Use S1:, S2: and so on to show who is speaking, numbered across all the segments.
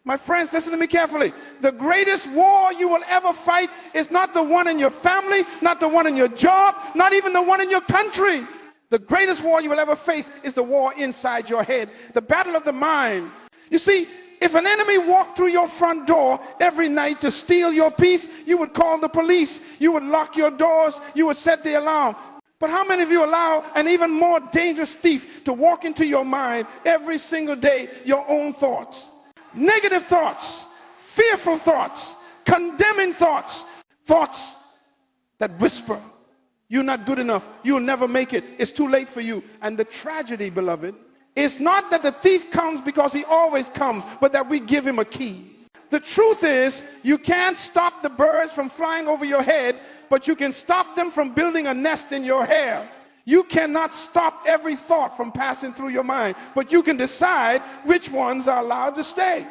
S1: My friends, listen to me carefully. The greatest war you will ever fight is not the one in your family, not the one in your job, not even the one in your country. The greatest war you will ever face is the war inside your head, the battle of the mind. You see, if an enemy walked through your front door every night to steal your peace, you would call the police, you would lock your doors, you would set the alarm. But how many of you allow an even more dangerous thief to walk into your mind every single day? Your own thoughts. Negative thoughts, fearful thoughts, condemning thoughts, thoughts that whisper, you're not good enough, you'll never make it, it's too late for you. And the tragedy, beloved, is not that the thief comes because he always comes, but that we give him a key. The truth is, you can't stop the birds from flying over your head, but you can stop them from building a nest in your hair. You cannot stop every thought from passing through your mind, but you can decide which ones are allowed to stay.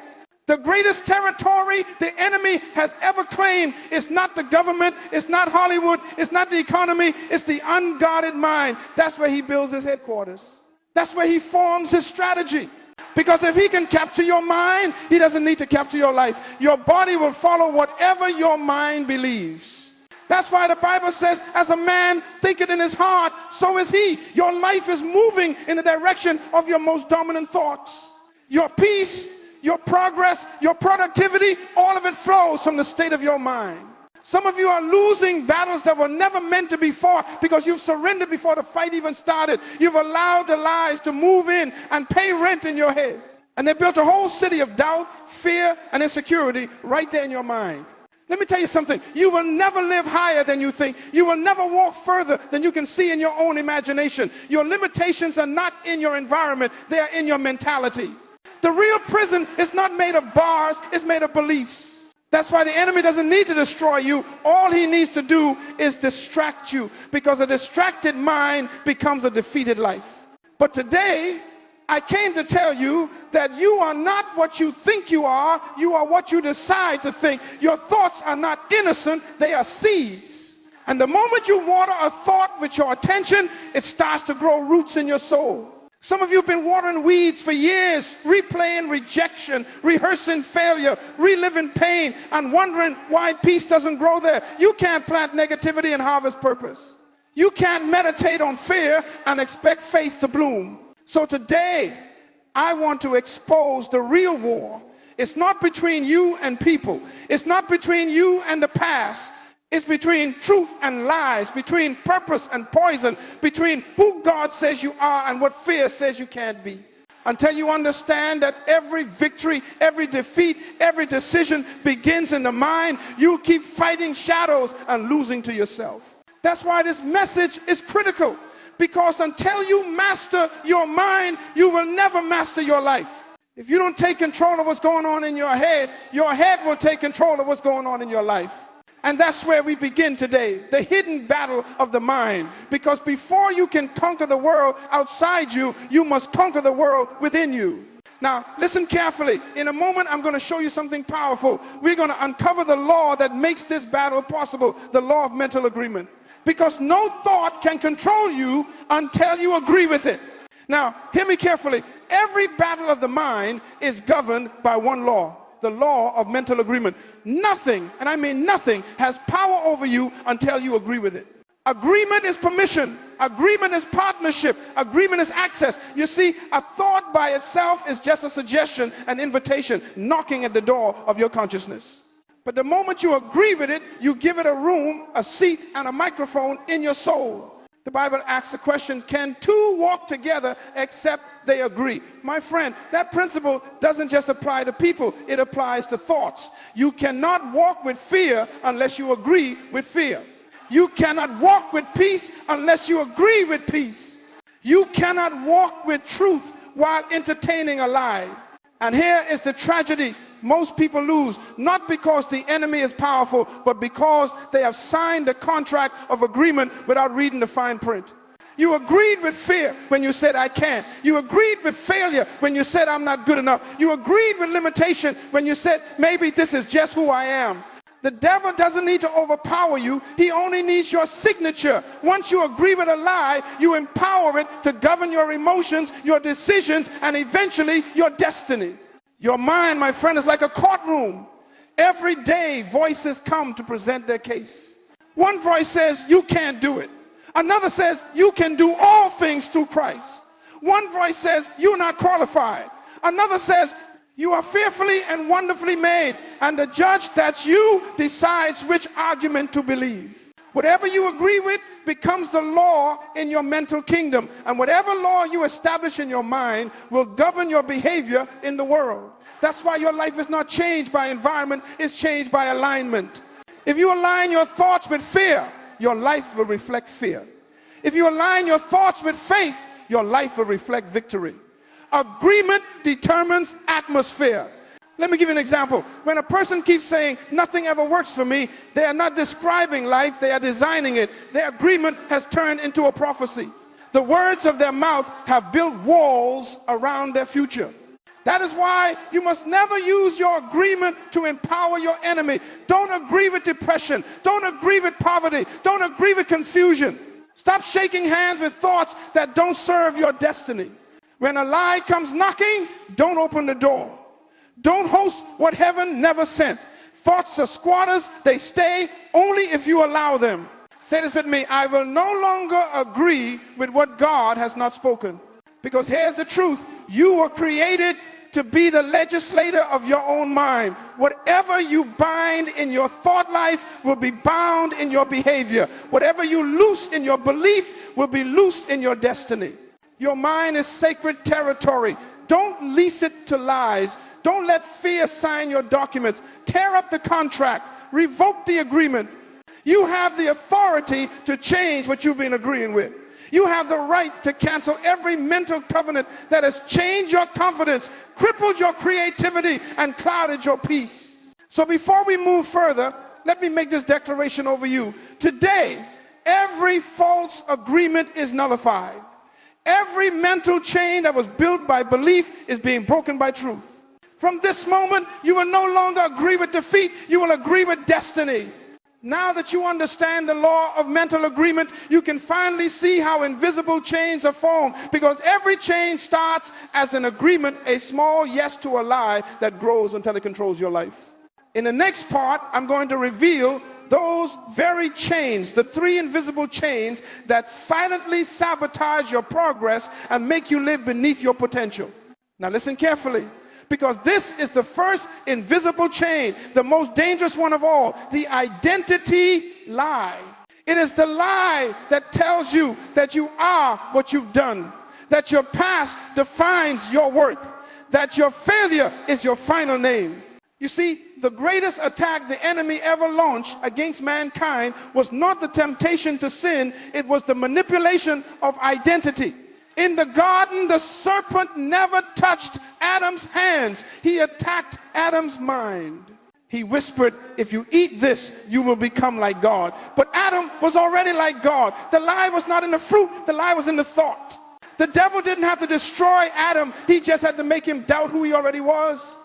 S1: The greatest territory the enemy has ever claimed is not the government, it's not Hollywood, it's not the economy, it's the unguarded mind. That's where he builds his headquarters. That's where he forms his strategy. Because if he can capture your mind, he doesn't need to capture your life. Your body will follow whatever your mind believes. That's why the Bible says, as a man thinketh in his heart, so is he. Your life is moving in the direction of your most dominant thoughts. Your peace, your progress, your productivity, all of it flows from the state of your mind. Some of you are losing battles that were never meant to be fought because you've surrendered before the fight even started. You've allowed the lies to move in and pay rent in your head. And they built a whole city of doubt, fear, and insecurity right there in your mind. Let me tell you something. You will never live higher than you think. You will never walk further than you can see in your own imagination. Your limitations are not in your environment. They are in your mentality. The real prison is not made of bars. It's made of beliefs. That's why the enemy doesn't need to destroy you. All he needs to do is distract you, because a distracted mind becomes a defeated life. But today, I came to tell you that you are not what you think you are what you decide to think. Your thoughts are not innocent, they are seeds. And the moment you water a thought with your attention, it starts to grow roots in your soul. Some of you have been watering weeds for years, replaying rejection, rehearsing failure, reliving pain, and wondering why peace doesn't grow there. You can't plant negativity and harvest purpose. You can't meditate on fear and expect faith to bloom. So today, I want to expose the real war. It's not between you and people. It's not between you and the past. It's between truth and lies, between purpose and poison, between who God says you are and what fear says you can't be. Until you understand that every victory, every defeat, every decision begins in the mind, you'll keep fighting shadows and losing to yourself. That's why this message is critical. Because until you master your mind, you will never master your life. If you don't take control of what's going on in your head will take control of what's going on in your life. And that's where we begin today, the hidden battle of the mind. Because before you can conquer the world outside you, you must conquer the world within you. Now, listen carefully. In a moment, I'm going to show you something powerful. We're going to uncover the law that makes this battle possible, the law of mental agreement. Because no thought can control you until you agree with it. Now, hear me carefully. Every battle of the mind is governed by one law, the law of mental agreement. Nothing, and I mean nothing, has power over you until you agree with it. Agreement is permission. Agreement is partnership. Agreement is access. You see, a thought by itself is just a suggestion, an invitation, knocking at the door of your consciousness. But the moment you agree with it, you give it a room, a seat, and a microphone in your soul. The Bible asks the question, can two walk together except they agree? My friend, that principle doesn't just apply to people, it applies to thoughts. You cannot walk with fear unless you agree with fear. You cannot walk with peace unless you agree with peace. You cannot walk with truth while entertaining a lie. And here is the tragedy. Most people lose, not because the enemy is powerful, but because they have signed a contract of agreement without reading the fine print. You agreed with fear when you said, I can't. You agreed with failure when you said, I'm not good enough. You agreed with limitation when you said, maybe this is just who I am. The devil doesn't need to overpower you. He only needs your signature. Once you agree with a lie, you empower it to govern your emotions, your decisions, and eventually your destiny. Your mind, my friend, is like a courtroom. Every day, voices come to present their case. One voice says, you can't do it. Another says, you can do all things through Christ. One voice says, you're not qualified. Another says, you are fearfully and wonderfully made. And the judge, that's you, decides which argument to believe. Whatever you agree with becomes the law in your mental kingdom. And whatever law you establish in your mind will govern your behavior in the world. That's why your life is not changed by environment, it's changed by alignment. If you align your thoughts with fear, your life will reflect fear. If you align your thoughts with faith, your life will reflect victory. Agreement determines atmosphere. Let me give you an example. When a person keeps saying, nothing ever works for me, they are not describing life, they are designing it. Their agreement has turned into a prophecy. The words of their mouth have built walls around their future. That is why you must never use your agreement to empower your enemy. Don't agree with depression. Don't agree with poverty. Don't agree with confusion. Stop shaking hands with thoughts that don't serve your destiny. When a lie comes knocking, don't open the door. Don't host what heaven never sent. Thoughts are squatters. They stay only if you allow them. Say this with me. I will no longer agree with what God has not spoken. Because here's the truth. You were created to be the legislator of your own mind. Whatever you bind in your thought life will be bound in your behavior. Whatever you loose in your belief will be loosed in your destiny. Your mind is sacred territory. Don't lease it to lies. Don't let fear sign your documents. Tear up the contract. Revoke the agreement. You have the authority to change what you've been agreeing with. You have the right to cancel every mental covenant that has changed your confidence, crippled your creativity, and clouded your peace. So before we move further, let me make this declaration over you. Today, every false agreement is nullified. Every mental chain that was built by belief is being broken by truth. From this moment, you will no longer agree with defeat, you will agree with destiny. Now that you understand the law of mental agreement, you can finally see how invisible chains are formed, because every chain starts as an agreement, a small yes to a lie that grows until it controls your life. In the next part, I'm going to reveal those very chains, the three invisible chains that silently sabotage your progress and make you live beneath your potential. Now listen carefully. Because this is the first invisible chain, the most dangerous one of all, the identity lie. It is the lie that tells you that you are what you've done, that your past defines your worth, that your failure is your final name. You see, the greatest attack the enemy ever launched against mankind was not the temptation to sin, it was the manipulation of identity. In the garden, the serpent never touched Adam's hands. He attacked Adam's mind. He whispered, if you eat this, you will become like God. But Adam was already like God. The lie was not in the fruit, the lie was in the thought. The devil didn't have to destroy Adam. He just had to make him doubt who he already was.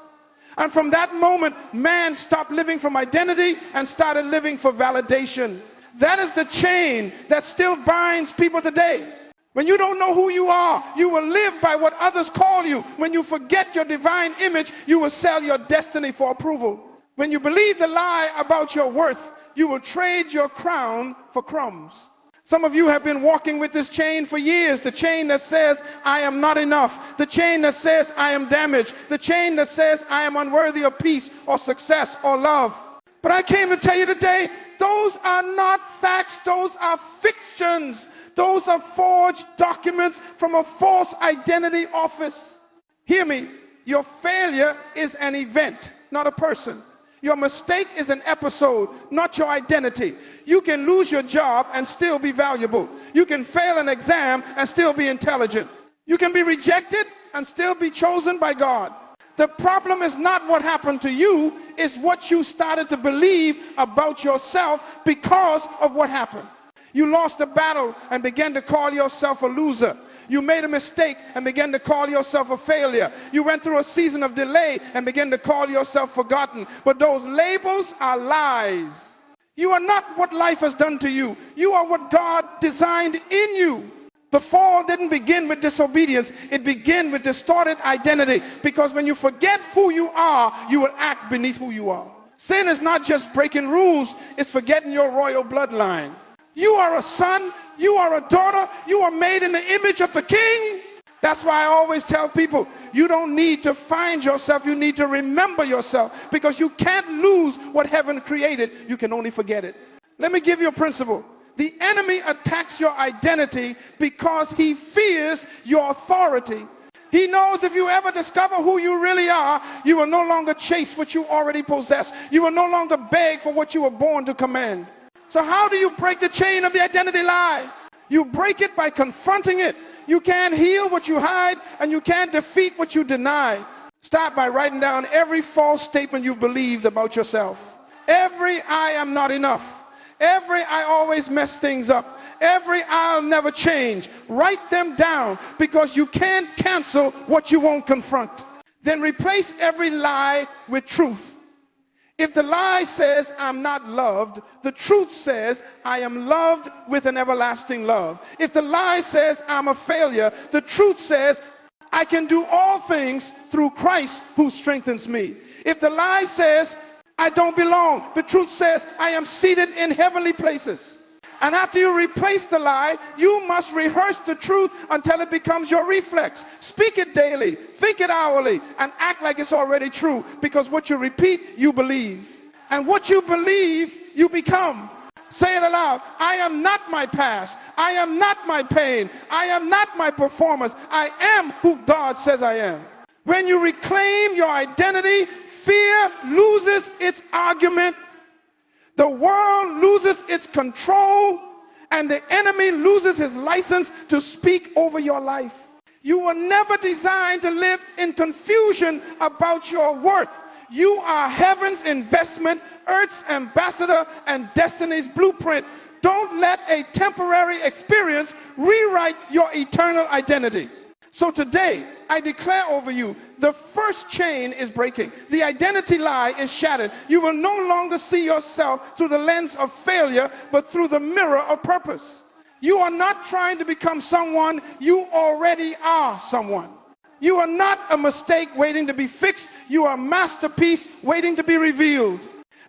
S1: And from that moment, man stopped living from identity and started living for validation. That is the chain that still binds people today. When you don't know who you are, you will live by what others call you. When you forget your divine image, you will sell your destiny for approval. When you believe the lie about your worth, you will trade your crown for crumbs. Some of you have been walking with this chain for years. The chain that says, I am not enough. The chain that says, I am damaged. The chain that says, I am unworthy of peace or success or love. But I came to tell you today, those are not facts. Those are fictions. Those are forged documents from a false identity office. Hear me. Your failure is an event, not a person. Your mistake is an episode, not your identity. You can lose your job and still be valuable. You can fail an exam and still be intelligent. You can be rejected and still be chosen by God. The problem is not what happened to you, it's what you started to believe about yourself because of what happened. You lost a battle and began to call yourself a loser. You made a mistake and began to call yourself a failure. You went through a season of delay and began to call yourself forgotten. But those labels are lies. You are not what life has done to you. You are what God designed in you. The fall didn't begin with disobedience. It began with distorted identity, because when you forget who you are, you will act beneath who you are. Sin is not just breaking rules, it's forgetting your royal bloodline. You are a son, you are a daughter, you are made in the image of the King. That's why I always tell people, you don't need to find yourself, you need to remember yourself, because you can't lose what heaven created, you can only forget it. Let me give you a principle. The enemy attacks your identity because he fears your authority. He knows if you ever discover who you really are, you will no longer chase what you already possess. You will no longer beg for what you were born to command. So how do you break the chain of the identity lie? You break it by confronting it. You can't heal what you hide, and you can't defeat what you deny. Start by writing down every false statement you've believed about yourself. Every I am not enough. Every I always mess things up. Every I'll never change. Write them down, because you can't cancel what you won't confront. Then replace every lie with truth. If the lie says I'm not loved, the truth says I am loved with an everlasting love. If the lie says I'm a failure, the truth says I can do all things through Christ who strengthens me. If the lie says I don't belong, the truth says I am seated in heavenly places. And after you replace the lie, you must rehearse the truth until it becomes your reflex. Speak it daily, think it hourly, and act like it's already true, because what you repeat, you believe. And what you believe, you become. Say it aloud. I am not my past. I am not my pain. I am not my performance. I am who God says I am. When you reclaim your identity, fear loses its argument, the world loses its control, and the enemy loses his license to speak over your life. You were never designed to live in confusion about your worth. You are heaven's investment, earth's ambassador, and destiny's blueprint. Don't let a temporary experience rewrite your eternal identity. So today, I declare over you, the first chain is breaking. The identity lie is shattered. You will no longer see yourself through the lens of failure, but through the mirror of purpose. You are not trying to become someone, you already are someone. You are not a mistake waiting to be fixed. You are a masterpiece waiting to be revealed.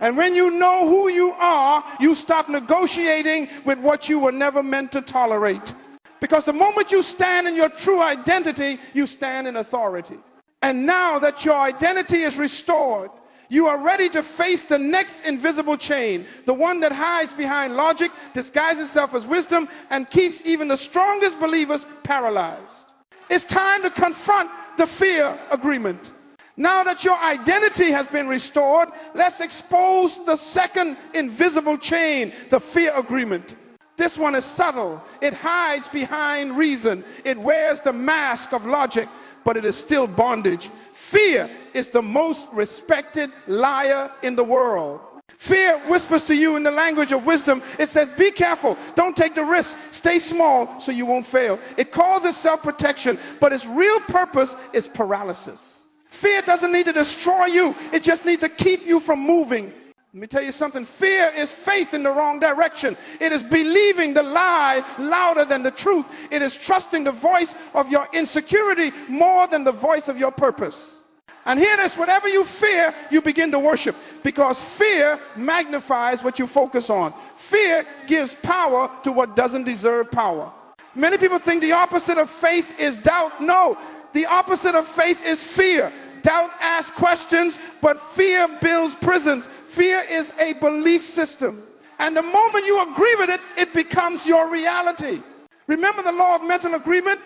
S1: And when you know who you are, you stop negotiating with what you were never meant to tolerate. Because the moment you stand in your true identity, you stand in authority. And now that your identity is restored, you are ready to face the next invisible chain, the one that hides behind logic, disguises itself as wisdom, and keeps even the strongest believers paralyzed. It's time to confront the fear agreement. Now that your identity has been restored, let's expose the second invisible chain, the fear agreement. This one is subtle. It hides behind reason. It wears the mask of logic, but it is still bondage. Fear is the most respected liar in the world. Fear whispers to you in the language of wisdom. It says, be careful. Don't take the risk. Stay small so you won't fail. It calls it self-protection, but its real purpose is paralysis. Fear doesn't need to destroy you. It just needs to keep you from moving. Let me tell you something. Fear is faith in the wrong direction. It is believing the lie louder than the truth. It is trusting the voice of your insecurity more than the voice of your purpose. And hear this, whatever you fear, you begin to worship, because fear magnifies what you focus on. Fear gives power to what doesn't deserve power. Many people think the opposite of faith is doubt. No, the opposite of faith is fear. Doubt asks questions, but fear builds prisons. Fear is a belief system. And the moment you agree with it, it becomes your reality. Remember the law of mental agreement?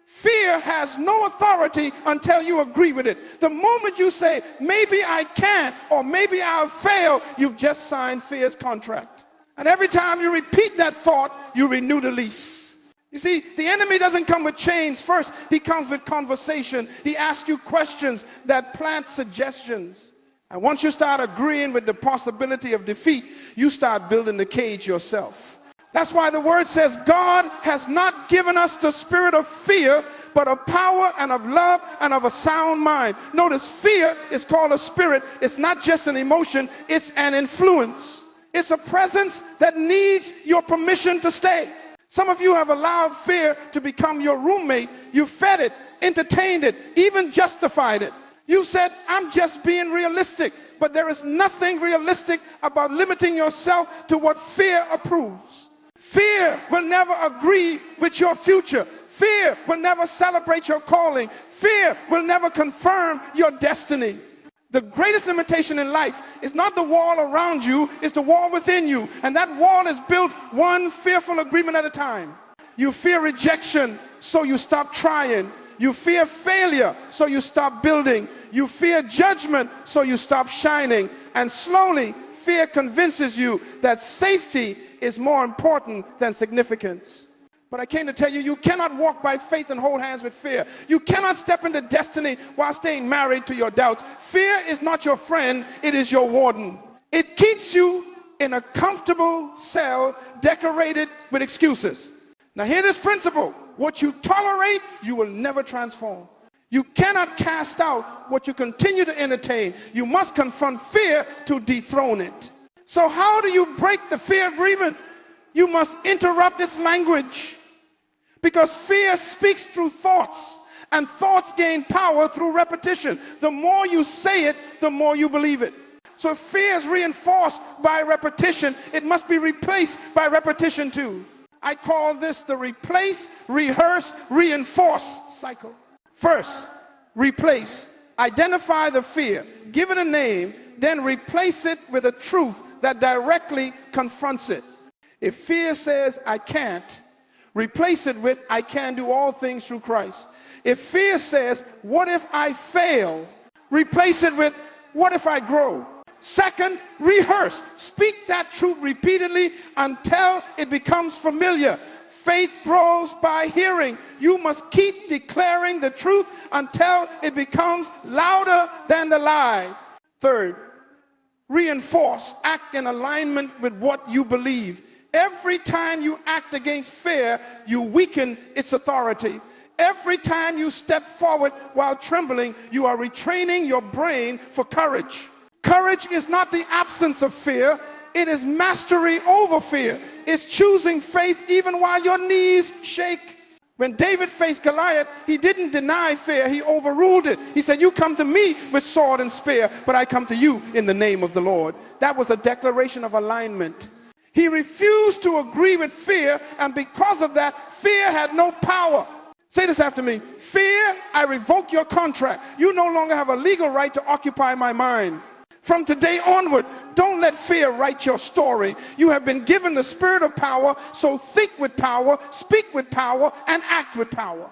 S1: Fear has no authority until you agree with it. The moment you say, maybe I can't, or maybe I'll fail, you've just signed fear's contract. And every time you repeat that thought, you renew the lease. You see, the enemy doesn't come with chains first. He comes with conversation. He asks you questions that plant suggestions. And once you start agreeing with the possibility of defeat, you start building the cage yourself. That's why the word says God has not given us the spirit of fear, but of power and of love and of a sound mind. Notice, fear is called a spirit. It's not just an emotion, it's an influence. It's a presence that needs your permission to stay. Some of you have allowed fear to become your roommate. You fed it, entertained it, even justified it. You said, I'm just being realistic. But there is nothing realistic about limiting yourself to what fear approves. Fear will never agree with your future. Fear will never celebrate your calling. Fear will never confirm your destiny. The greatest limitation in life is not the wall around you, it's the wall within you. And that wall is built one fearful agreement at a time. You fear rejection, so you stop trying. You fear failure, so you stop building. You fear judgment, so you stop shining. And slowly, fear convinces you that safety is more important than significance. But I came to tell you, you cannot walk by faith and hold hands with fear. You cannot step into destiny while staying married to your doubts. Fear is not your friend, it is your warden. It keeps you in a comfortable cell decorated with excuses. Now hear this principle. What you tolerate, you will never transform. You cannot cast out what you continue to entertain. You must confront fear to dethrone it. So how do you break the fear agreement? You must interrupt its language. Because fear speaks through thoughts, and thoughts gain power through repetition. The more you say it, the more you believe it. So if fear is reinforced by repetition, it must be replaced by repetition too. I call this the replace, rehearse, reinforce cycle. First, replace. Identify the fear, give it a name, then replace it with a truth that directly confronts it. If fear says, I can't, replace it with, I can do all things through Christ. If fear says, what if I fail? Replace it with, what if I grow? Second, rehearse. Speak that truth repeatedly until it becomes familiar. Faith grows by hearing. You must keep declaring the truth until it becomes louder than the lie. Third, reinforce. Act in alignment with what you believe. Every time you act against fear, you weaken its authority. Every time you step forward while trembling, you are retraining your brain for courage. Courage is not the absence of fear. It is mastery over fear. It's choosing faith even while your knees shake. When David faced Goliath, he didn't deny fear. He overruled it. He said, you come to me with sword and spear, but I come to you in the name of the Lord. That was a declaration of alignment. He refused to agree with fear, and because of that, fear had no power. Say this after me. Fear, I revoke your contract. You no longer have a legal right to occupy my mind. From today onward, don't let fear write your story. You have been given the spirit of power, so think with power, speak with power, and act with power.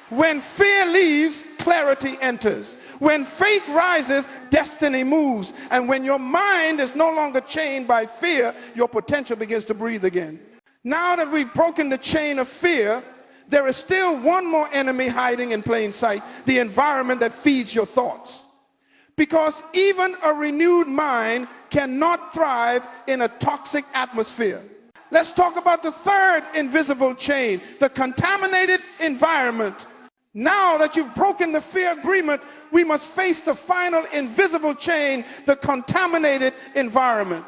S1: When fear leaves, clarity enters. When faith rises, destiny moves. And when your mind is no longer chained by fear, your potential begins to breathe again. Now that we've broken the chain of fear, there is still one more enemy hiding in plain sight, the environment that feeds your thoughts. Because even a renewed mind cannot thrive in a toxic atmosphere. Let's talk about the third invisible chain, the contaminated environment. Now that you've broken the fear agreement, we must face the final invisible chain, the contaminated environment.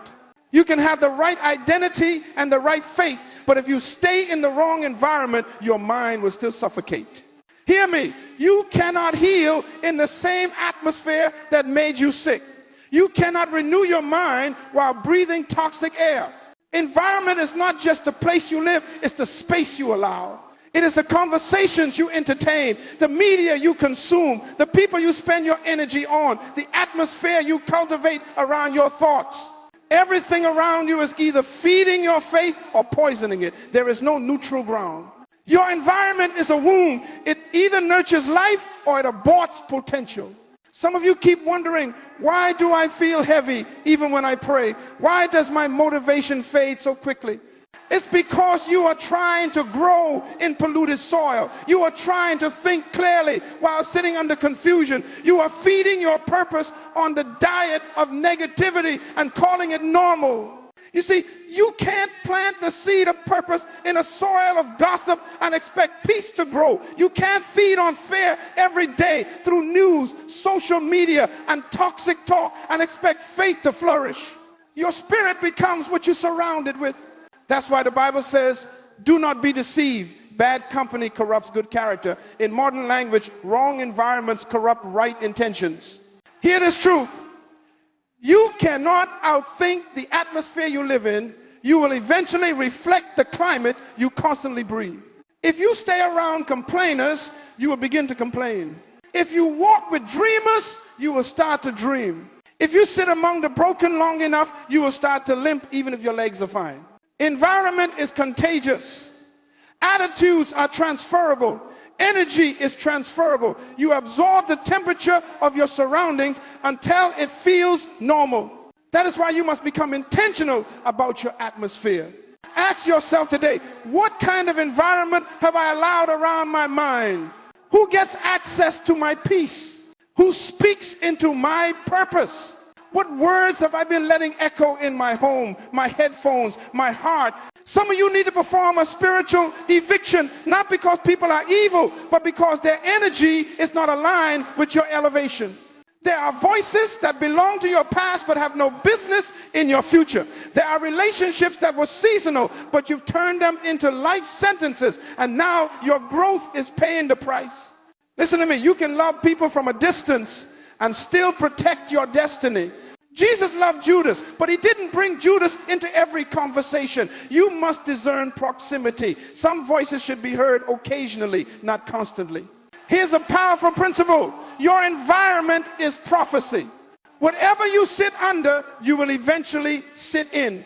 S1: You can have the right identity and the right faith, but if you stay in the wrong environment, your mind will still suffocate. Hear me, you cannot heal in the same atmosphere that made you sick. You cannot renew your mind while breathing toxic air. Environment is not just the place you live, it's the space you allow. It is the conversations you entertain, the media you consume, the people you spend your energy on, the atmosphere you cultivate around your thoughts. Everything around you is either feeding your faith or poisoning it. There is no neutral ground. Your environment is a womb. It either nurtures life or it aborts potential. Some of you keep wondering, why do I feel heavy even when I pray? Why does my motivation fade so quickly? It's because you are trying to grow in polluted soil. You are trying to think clearly while sitting under confusion. You are feeding your purpose on the diet of negativity and calling it normal. You see, you can't plant the seed of purpose in a soil of gossip and expect peace to grow. You can't feed on fear every day through news, social media, and toxic talk and expect faith to flourish. Your spirit becomes what you're surrounded with. That's why the Bible says, do not be deceived. Bad company corrupts good character. In modern language, wrong environments corrupt right intentions. Hear this truth. You cannot outthink the atmosphere you live in. You will eventually reflect the climate you constantly breathe. If you stay around complainers, you will begin to complain. If you walk with dreamers, you will start to dream. If you sit among the broken long enough, you will start to limp even if your legs are fine. Environment is contagious. Attitudes are transferable. Energy is transferable. You absorb the temperature of your surroundings until it feels normal. That is why you must become intentional about your atmosphere. Ask yourself today, what kind of environment have I allowed around my mind? Who gets access to my peace? Who speaks into my purpose? What words have I been letting echo in my home, my headphones, my heart? Some of you need to perform a spiritual eviction, not because people are evil, but because their energy is not aligned with your elevation. There are voices that belong to your past but have no business in your future. There are relationships that were seasonal, but you've turned them into life sentences, and now your growth is paying the price. Listen to me, you can love people from a distance and still protect your destiny. Jesus loved Judas, but he didn't bring Judas into every conversation. You must discern proximity. Some voices should be heard occasionally, not constantly. Here's a powerful principle. Your environment is prophecy. Whatever you sit under, you will eventually sit in.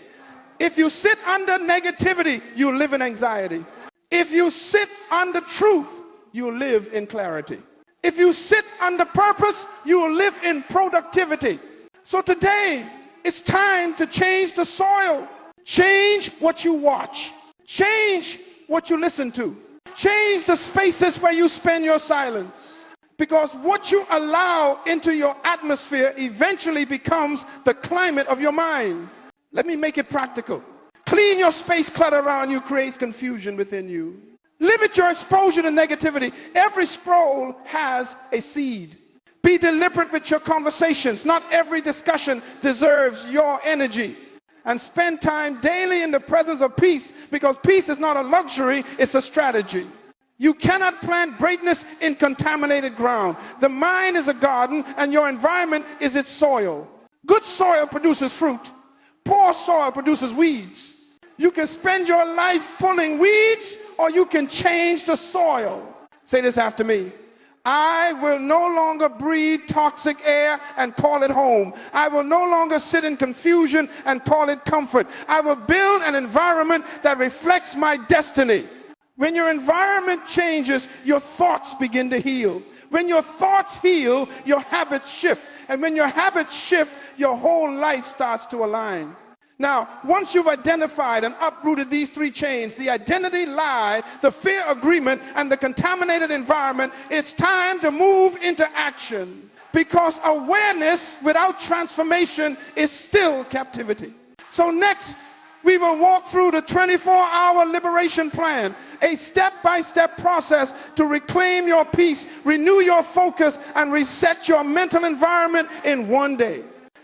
S1: If you sit under negativity, you live in anxiety. If you sit under truth, you live in clarity. If you sit under purpose, you will live in productivity. So today, it's time to change the soil. Change what you watch. Change what you listen to. Change the spaces where you spend your silence. Because what you allow into your atmosphere eventually becomes the climate of your mind. Let me make it practical. Clean your space clutter around you creates confusion within you. Limit your exposure to negativity. Every scroll has a seed. Be deliberate with your conversations. Not every discussion deserves your energy. And spend time daily in the presence of peace, because peace is not a luxury, it's a strategy. You cannot plant greatness in contaminated ground. The mind is a garden and your environment is its soil. Good soil produces fruit. Poor soil produces weeds. You can spend your life pulling weeds, or you can change the soil. Say this after me. I will no longer breathe toxic air and call it home. I will no longer sit in confusion and call it comfort. I will build an environment that reflects my destiny. When your environment changes, your thoughts begin to heal. When your thoughts heal, your habits shift. And when your habits shift, your whole life starts to align. Now, once you've identified and uprooted these three chains, the identity lie, the fear agreement, and the contaminated environment, it's time to move into action. Because awareness without transformation is still captivity. So next, we will walk through the 24-hour liberation plan, a step-by-step process to reclaim your peace, renew your focus, and reset your mental environment in one day.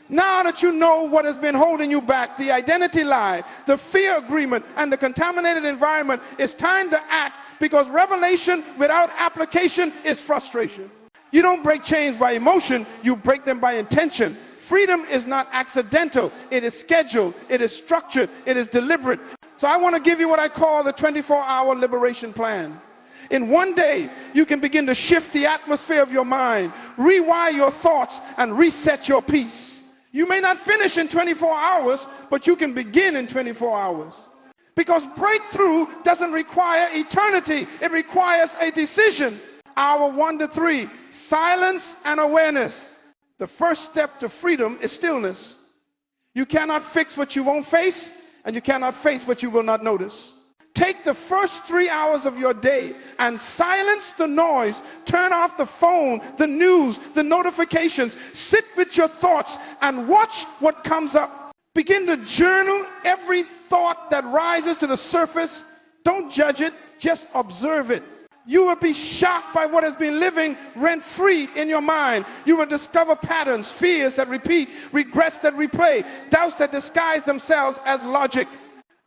S1: Now that you know what has been holding you back, the identity lie, the fear agreement, and the contaminated environment, it's time to act, because revelation without application is frustration. You don't break chains by emotion, you break them by intention. Freedom is not accidental, it is scheduled, it is structured, it is deliberate. So I want to give you what I call the 24-hour liberation plan. In one day, you can begin to shift the atmosphere of your mind, rewire your thoughts, and reset your peace. You may not finish in 24 hours, but you can begin in 24 hours. Because breakthrough doesn't require eternity. It requires a decision. Hour 1 to 3, silence and awareness. The first step to freedom is stillness. You cannot fix what you won't face, and you cannot face what you will not notice. Take the first 3 hours of your day and silence the noise. Turn off the phone, the news, the notifications. Sit with your thoughts and watch what comes up. Begin to journal every thought that rises to the surface. Don't judge it, just observe it. You will be shocked by what has been living rent-free in your mind. You will discover patterns, fears that repeat, regrets that replay, doubts that disguise themselves as logic.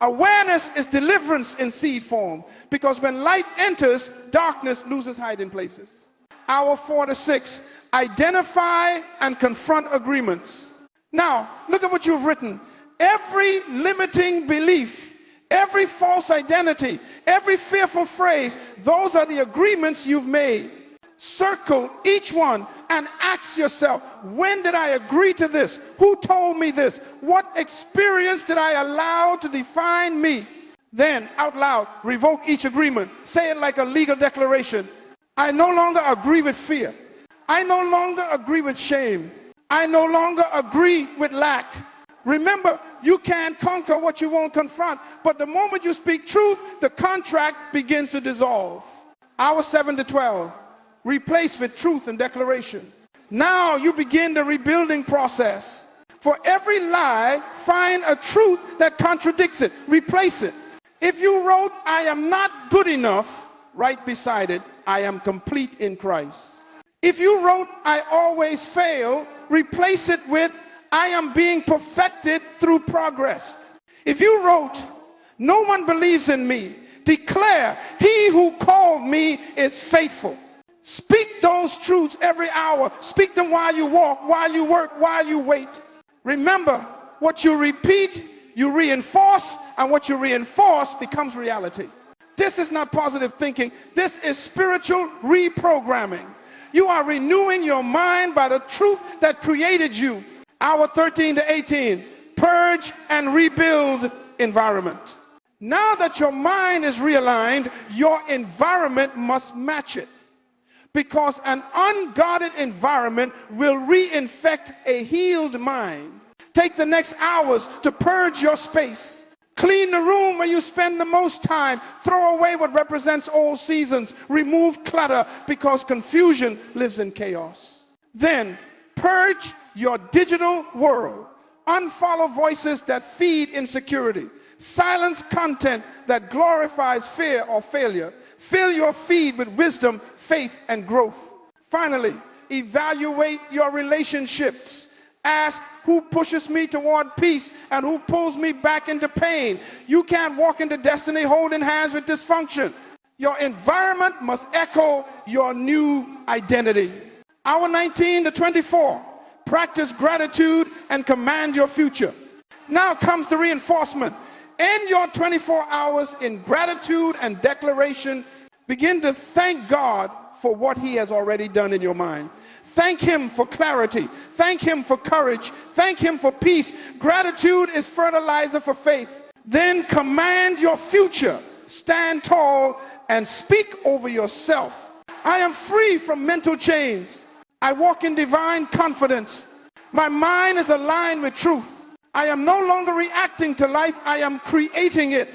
S1: Awareness is deliverance in seed form, because when light enters, darkness loses hiding places. Hour 4 to 6, identify and confront agreements. Now, look at what you've written. Every limiting belief, every false identity, every fearful phrase, those are the agreements you've made. Circle each one and ask yourself, when did I agree to this? Who told me this? What experience did I allow to define me? Then, out loud, revoke each agreement. Say it like a legal declaration. I no longer agree with fear. I no longer agree with shame. I no longer agree with lack. Remember, you can't conquer what you won't confront, but the moment you speak truth, the contract begins to dissolve. Hour 7 to 12. Replace with truth and declaration. Now you begin the rebuilding process. For every lie, find a truth that contradicts it. Replace it. If you wrote, I am not good enough, right beside it, I am complete in Christ. If you wrote, I always fail, replace it with, I am being perfected through progress. If you wrote, no one believes in me, declare, he who called me is faithful. Speak those truths every hour. Speak them while you walk, while you work, while you wait. Remember, what you repeat, you reinforce, and what you reinforce becomes reality. This is not positive thinking. This is spiritual reprogramming. You are renewing your mind by the truth that created you. Hour 13 to 18, purge and rebuild environment. Now that your mind is realigned, your environment must match it. Because an unguarded environment will reinfect a healed mind. Take the next hours to purge your space. Clean the room where you spend the most time. Throw away what represents old seasons. Remove clutter, because confusion lives in chaos. Then purge your digital world. Unfollow voices that feed insecurity. Silence content that glorifies fear or failure. Fill your feed with wisdom, faith, and growth. Finally, evaluate your relationships. Ask, who pushes me toward peace and who pulls me back into pain? You can't walk into destiny holding hands with dysfunction. Your environment must echo your new identity. Hour 19 to 24, practice gratitude and command your future. Now comes the reinforcement. End your 24 hours in gratitude and declaration. Begin to thank God for what he has already done in your mind. Thank him for clarity. Thank him for courage. Thank him for peace. Gratitude is fertilizer for faith. Then command your future. Stand tall and speak over yourself. I am free from mental chains. I walk in divine confidence. My mind is aligned with truth. I am no longer reacting to life, I am creating it.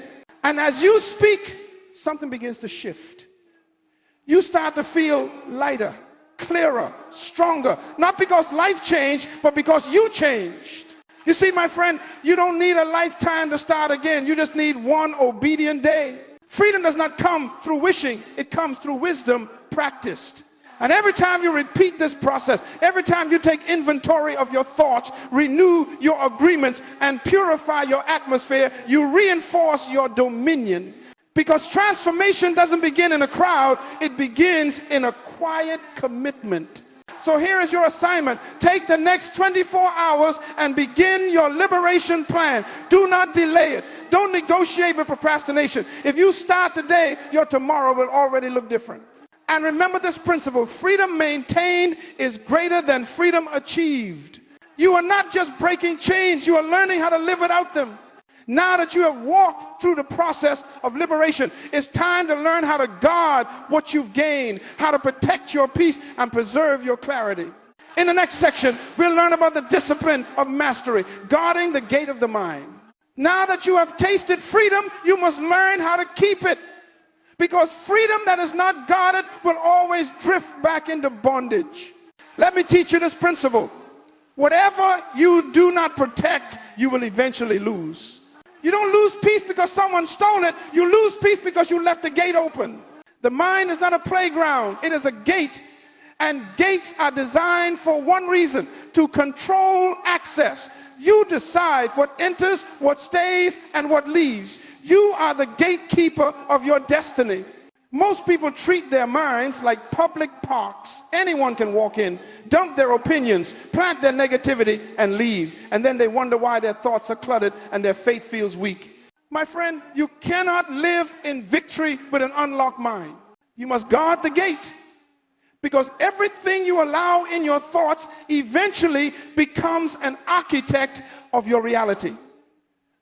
S1: And as you speak, something begins to shift. You start to feel lighter, clearer, stronger. Not because life changed, but because you changed. You see, my friend, you don't need a lifetime to start again. You just need one obedient day. Freedom does not come through wishing. It comes through wisdom practiced. And every time you repeat this process, every time you take inventory of your thoughts, renew your agreements, and purify your atmosphere, you reinforce your dominion. Because transformation doesn't begin in a crowd, it begins in a quiet commitment. So here is your assignment. Take the next 24 hours and begin your liberation plan. Do not delay it. Don't negotiate with procrastination. If you start today, your tomorrow will already look different. And remember this principle, freedom maintained is greater than freedom achieved. You are not just breaking chains, you are learning how to live without them. Now that you have walked through the process of liberation, it's time to learn how to guard what you've gained, how to protect your peace and preserve your clarity. In the next section, we'll learn about the discipline of mastery, guarding the gate of the mind. Now that you have tasted freedom, you must learn how to keep it. Because freedom that is not guarded will always drift back into bondage. Let me teach you this principle. Whatever you do not protect, you will eventually lose. You don't lose peace because someone stole it. You lose peace because you left the gate open. The mind is not a playground. It is a gate. And gates are designed for one reason, to control access. You decide what enters, what stays, and what leaves. You are the gatekeeper of your destiny. Most people treat their minds like public parks. Anyone can walk in, dump their opinions, plant their negativity, and leave. And then they wonder why their thoughts are cluttered and their faith feels weak. My friend, you cannot live in victory with an unlocked mind. You must guard the gate, because everything you allow in your thoughts eventually becomes an architect of your reality.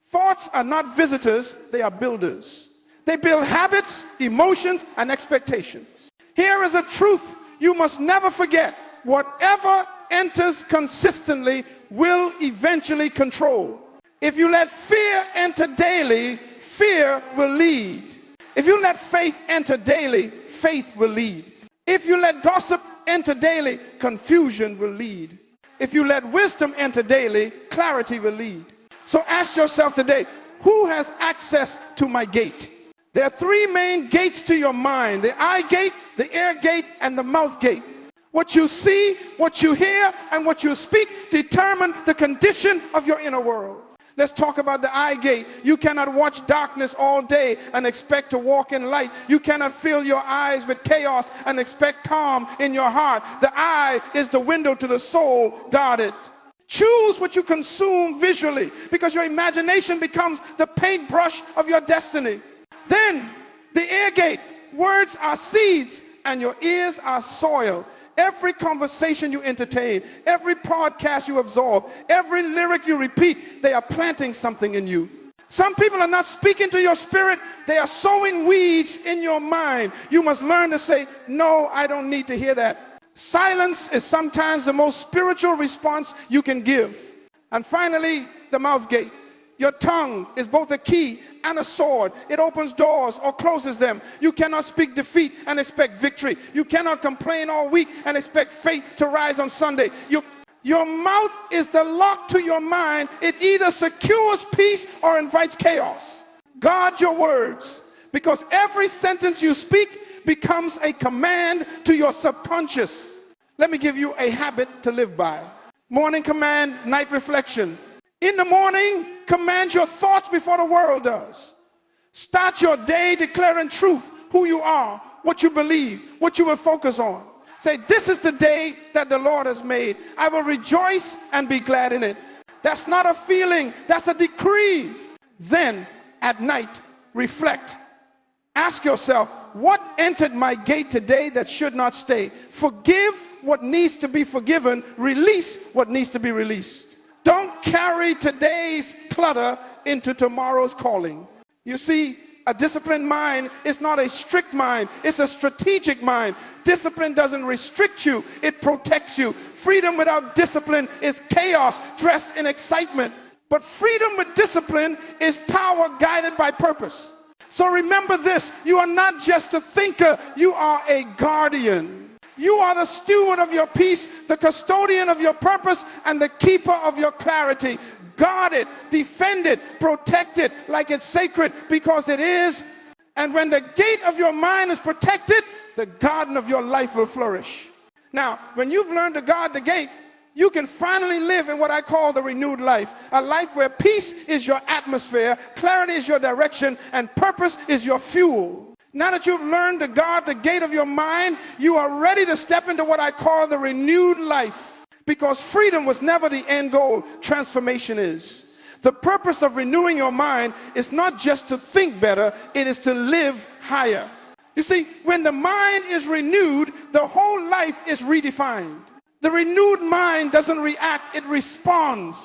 S1: Thoughts are not visitors, they are builders. They build habits, emotions, and expectations. Here is a truth you must never forget. Whatever enters consistently will eventually control. If you let fear enter daily, fear will lead. If you let faith enter daily, faith will lead. If you let gossip enter daily, confusion will lead. If you let wisdom enter daily, clarity will lead. So ask yourself today, who has access to my gate? There are three main gates to your mind: the eye gate, the ear gate, and the mouth gate. What you see, what you hear, and what you speak determine the condition of your inner world. Let's talk about the eye gate. You cannot watch darkness all day and expect to walk in light. You cannot fill your eyes with chaos and expect calm in your heart. The eye is the window to the soul. Guard it. Choose what you consume visually, because your imagination becomes the paintbrush of your destiny. Then the ear gate. Words are seeds and your ears are soil. Every conversation you entertain, every podcast you absorb, every lyric you repeat, they are planting something in you. Some people are not speaking to your spirit, they are sowing weeds in your mind. You must learn to say, no, I don't need to hear that. Silence is sometimes the most spiritual response you can give. And finally, the mouth gate. Your tongue is both a key and a sword. It opens doors or closes them. You cannot speak defeat and expect victory. You cannot complain all week and expect faith to rise on Sunday. Your mouth is the lock to your mind. It either secures peace or invites chaos. Guard your words, because every sentence you speak becomes a command to your subconscious. Let me give you a habit to live by. Morning command, night reflection. In the morning, command your thoughts before the world does. Start your day declaring truth, who you are, what you believe, what you will focus on. Say, this is the day that the Lord has made. I will rejoice and be glad in it. That's not a feeling, that's a decree. Then, at night, reflect. Ask yourself, what entered my gate today that should not stay? Forgive what needs to be forgiven. Release what needs to be released. Don't carry today's clutter into tomorrow's calling. You see, a disciplined mind is not a strict mind, it's a strategic mind. Discipline doesn't restrict you, it protects you. Freedom without discipline is chaos dressed in excitement. But freedom with discipline is power guided by purpose. So remember this, you are not just a thinker, you are a guardian. You are the steward of your peace, the custodian of your purpose, and the keeper of your clarity. Guard it, defend it, protect it like it's sacred, because it is. And when the gate of your mind is protected, the garden of your life will flourish. Now, when you've learned to guard the gate, you can finally live in what I call the renewed life. A life where peace is your atmosphere, clarity is your direction, and purpose is your fuel. Now that you've learned to guard the gate of your mind, you are ready to step into what I call the renewed life. Because freedom was never the end goal, transformation is. The purpose of renewing your mind is not just to think better, it is to live higher. You see, when the mind is renewed, the whole life is redefined. The renewed mind doesn't react, it responds.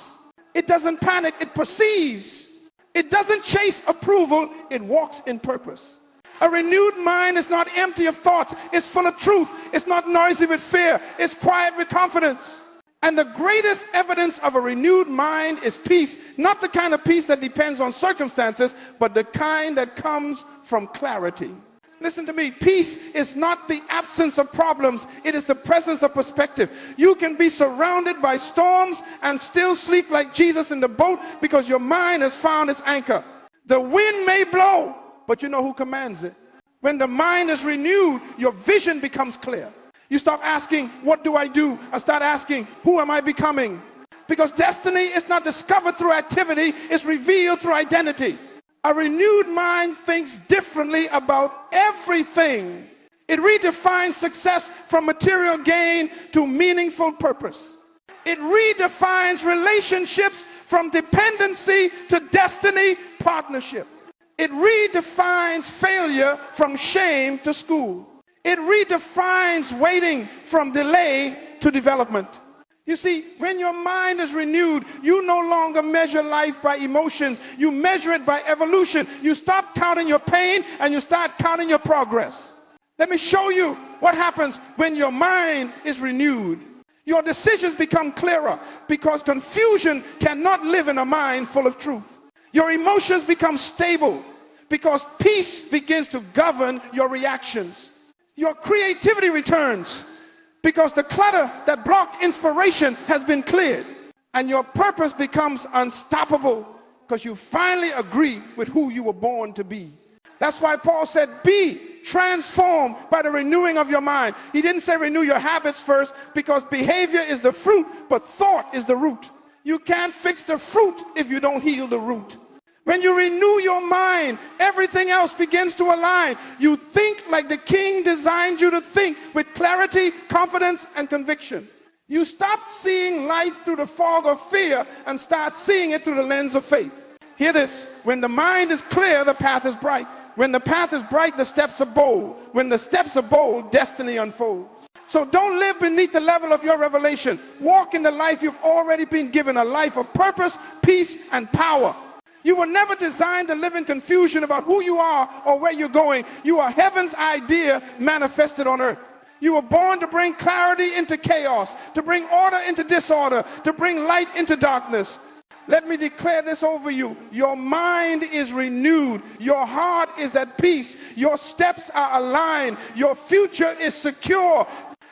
S1: It doesn't panic, it perceives. It doesn't chase approval, it walks in purpose. A renewed mind is not empty of thoughts. It's full of truth. It's not noisy with fear. It's quiet with confidence. And the greatest evidence of a renewed mind is peace. Not the kind of peace that depends on circumstances, but the kind that comes from clarity. Listen to me. Peace is not the absence of problems. It is the presence of perspective. You can be surrounded by storms and still sleep like Jesus in the boat, because your mind has found its anchor. The wind may blow, but you know who commands it. When the mind is renewed, your vision becomes clear. You stop asking, what do I do? And start asking, who am I becoming? Because destiny is not discovered through activity, it's revealed through identity. A renewed mind thinks differently about everything. It redefines success from material gain to meaningful purpose. It redefines relationships from dependency to destiny partnership. It redefines failure from shame to school. It redefines waiting from delay to development. You see, when your mind is renewed, you no longer measure life by emotions. You measure it by evolution. You stop counting your pain and you start counting your progress. Let me show you what happens when your mind is renewed. Your decisions become clearer because confusion cannot live in a mind full of truth. Your emotions become stable because peace begins to govern your reactions. Your creativity returns because the clutter that blocked inspiration has been cleared. And your purpose becomes unstoppable because you finally agree with who you were born to be. That's why Paul said, be transformed by the renewing of your mind. He didn't say renew your habits first, because behavior is the fruit, but thought is the root. You can't fix the fruit if you don't heal the root. When you renew your mind, everything else begins to align. You think like the King designed you to think, with clarity, confidence, and conviction. You stop seeing life through the fog of fear and start seeing it through the lens of faith. Hear this. When the mind is clear, the path is bright. When the path is bright, the steps are bold. When the steps are bold, destiny unfolds. So don't live beneath the level of your revelation. Walk in the life you've already been given, a life of purpose, peace, and power. You were never designed to live in confusion about who you are or where you're going. You are heaven's idea manifested on earth. You were born to bring clarity into chaos, to bring order into disorder, to bring light into darkness. Let me declare this over you. Your mind is renewed. Your heart is at peace. Your steps are aligned. Your future is secure.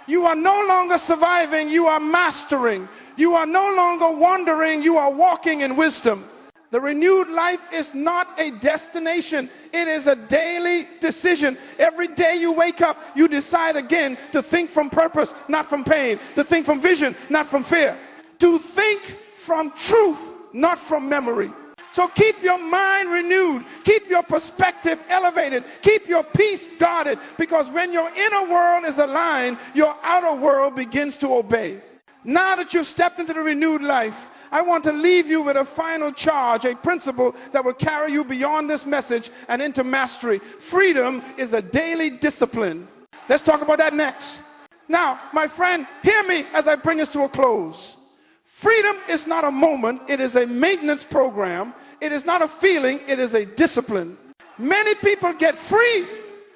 S1: You are no longer surviving. You are mastering. You are no longer wandering. You are walking in wisdom. The renewed life is not a destination. It is a daily decision. Every day you wake up, you decide again to think from purpose, not from pain. To think from vision, not from fear. To think from truth, not from memory. So keep your mind renewed. Keep your perspective elevated. Keep your peace guarded. Because when your inner world is aligned, your outer world begins to obey. Now that you've stepped into the renewed life, I want to leave you with a final charge, a principle that will carry you beyond this message and into mastery. Freedom is a daily discipline. Let's talk about that next. Now, my friend, hear me as I bring us to a close. Freedom is not a moment. It is a maintenance program. It is not a feeling. It is a discipline. Many people get free,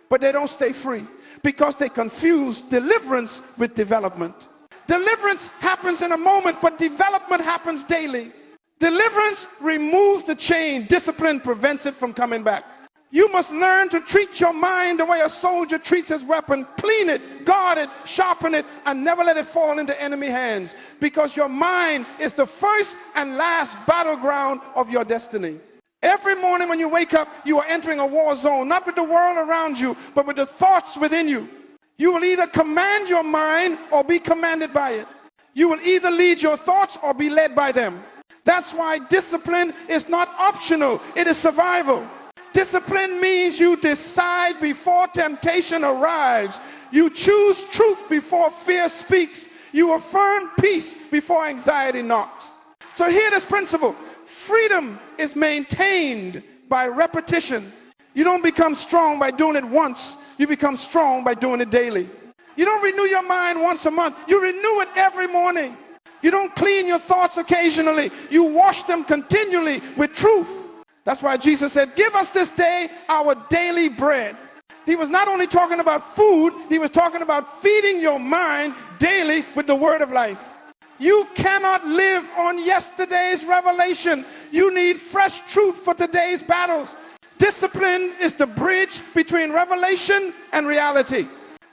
S1: but they don't stay free because they confuse deliverance with development. Deliverance happens in a moment, but development happens daily. Deliverance removes the chain. Discipline prevents it from coming back. You must learn to treat your mind the way a soldier treats his weapon. Clean it, guard it, sharpen it, and never let it fall into enemy hands. Because your mind is the first and last battleground of your destiny. Every morning when you wake up, you are entering a war zone, not with the world around you, but with the thoughts within you. You will either command your mind or be commanded by it. You will either lead your thoughts or be led by them. That's why discipline is not optional. It is survival. Discipline means you decide before temptation arrives. You choose truth before fear speaks. You affirm peace before anxiety knocks. So hear this principle. Freedom is maintained by repetition. You don't become strong by doing it once. You become strong by doing it daily. You don't renew your mind once a month. You renew it every morning. You don't clean your thoughts occasionally. You wash them continually with truth. That's why Jesus said, give us this day our daily bread. He was not only talking about food, he was talking about feeding your mind daily with the word of life. You cannot live on yesterday's revelation. You need fresh truth for today's battles. Discipline is the bridge between revelation and reality.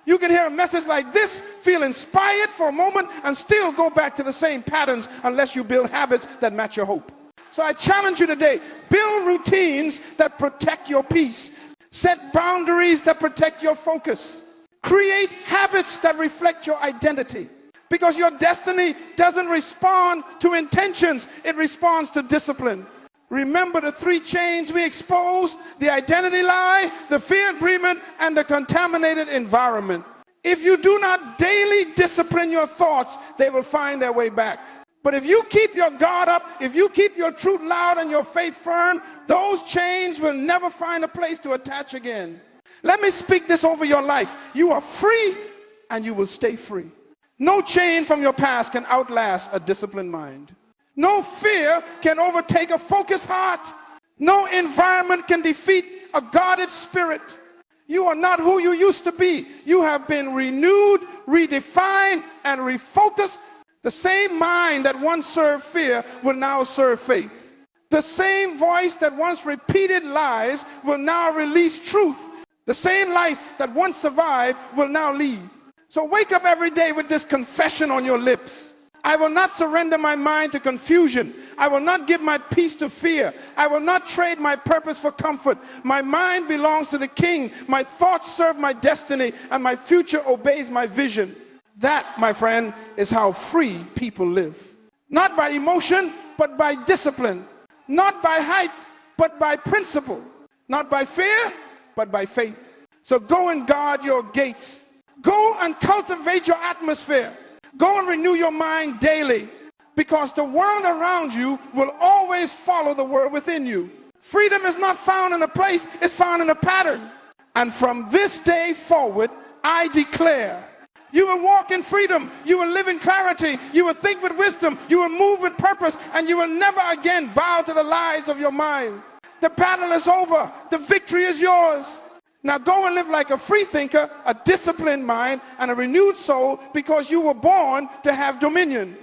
S1: You can hear a message like this, feel inspired for a moment, and still go back to the same patterns unless you build habits that match your hope. So I challenge you today, build routines that protect your peace. Set boundaries that protect your focus. Create habits that reflect your identity. Because your destiny doesn't respond to intentions, it responds to discipline. Remember the 3 chains we exposed: the identity lie, the fear agreement, and the contaminated environment. If you do not daily discipline your thoughts, they will find their way back. But if you keep your guard up, if you keep your truth loud and your faith firm, those chains will never find a place to attach again. Let me speak this over your life. You are free and you will stay free. No chain from your past can outlast a disciplined mind. No fear can overtake a focused heart. No environment can defeat a guarded spirit. You are not who you used to be. You have been renewed, redefined, and refocused. The same mind that once served fear will now serve faith. The same voice that once repeated lies will now release truth. The same life that once survived will now lead. So wake up every day with this confession on your lips. I will not surrender my mind to confusion. I will not give my peace to fear. I will not trade my purpose for comfort. My mind belongs to the King. My thoughts serve my destiny, and my future obeys my vision. That, my friend, is how free people live. Not by emotion, but by discipline. Not by hype, but by principle. Not by fear, but by faith. So go and guard your gates. Go and cultivate your atmosphere. Go and renew your mind daily, because the world around you will always follow the world within you. Freedom is not found in a place, it's found in a pattern. And from this day forward, I declare, you will walk in freedom, you will live in clarity, you will think with wisdom, you will move with purpose, and you will never again bow to the lies of your mind. The battle is over, the victory is yours. Now go and live like a free thinker, a disciplined mind, and a renewed soul, because you were born to have dominion.